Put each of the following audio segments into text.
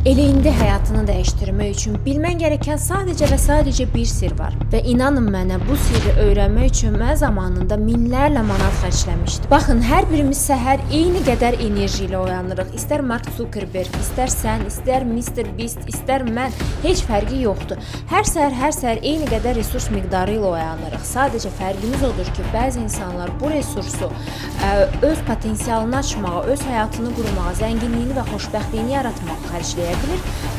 Elə indi həyatını dəyişdirmək üçün bilmən gerəkən sadəcə və sadəcə bir sir var. Və inanın mənə, bu sirri öyrənmək üçün mən zamanında minlərlə manat xərcləmişdim. Baxın, hər birimiz səhər eyni qədər enerji ilə oyanırıq. İstər Mark Zuckerberg, istər sən, istər Mr. Beast, istər mən, heç fərqi yoxdur. Hər səhər eyni qədər resurs miqdarı ilə oyanırıq. Sadəcə fərqimiz odur ki, bəzi insanlar bu resursu öz potensialını açmağa, öz həyatını qurmağa, zənginliyini və xoşbəxtliyini yaratmağa xərcləyir.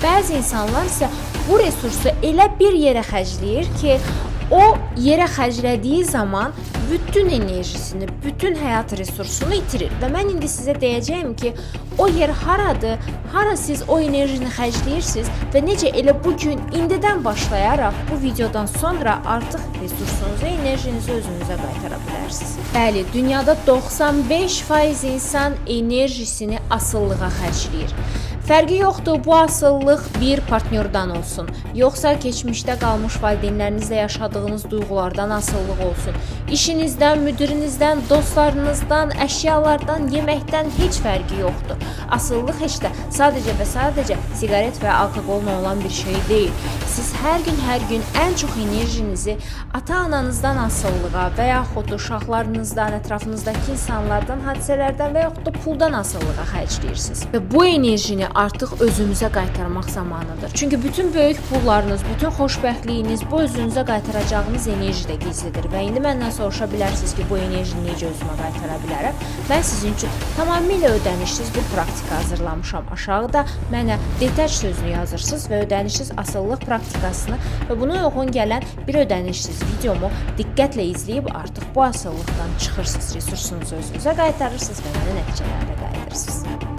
Bəzi insanlar isə bu resursu elə bir yerə xərcləyir ki, o yerə xərclədiyi zaman bütün enerjisini, bütün həyat resursunu itirir. Və mən indi sizə deyəcəyim ki, o yer haradır, hara siz o enerjini xərcləyirsiniz və necə elə bugün, indidən başlayaraq bu videodan sonra artıq resursunuzu, enerjinizi özünüzə qaytara bilərsiniz. Bəli, dünyada 95% insan enerjisini asılılığa xərcləyir. Fərqi yoxdur, bu asıllıq bir partnyordan olsun, yoxsa keçmişdə qalmış valideynlərinizlə yaşadığınız duyğulardan asıllıq olsun, işinizdən, müdirinizdən, dostlarınızdan, əşyalardan, yeməkdən heç fərqi yoxdur. Asıllıq heç də sadəcə və sadəcə siqaret və alkoqolla olan bir şey deyil. Siz hər gün ən çox enerjinizi ata-ananızdan asılılığa və yaxud uşaqlarınızdan, ətrafınızdakı insanlardan, hadisələrdən və yaxud da puldan asılılığa xərcləyirsiniz. Və bu enerjini artıq özünüzə qaytarmaq zamanıdır. Çünki bütün böyük pullarınız, bütün xoşbəxtliyiniz bu özünüzə qaytaracağınız enerjidə gizlidir. Və indi məndən soruşa bilərsiniz ki, bu enerjini necə özümə qaytara bilərəm? Mən sizin üçün tamamilə ödənişsiz bir praktika hazırlamışam. Aşağıda mənə detach sözünü yazırsınız və ödənişsiz asıllıq praktikasını və buna uyğun gələn bir ödənişsiz videomu diqqətlə izləyib artıq bu asıllıqdan çıxırsınız, resursunuzu özünüzə qaytarırsınız və mənə nəticələrlə qayıdırsınız.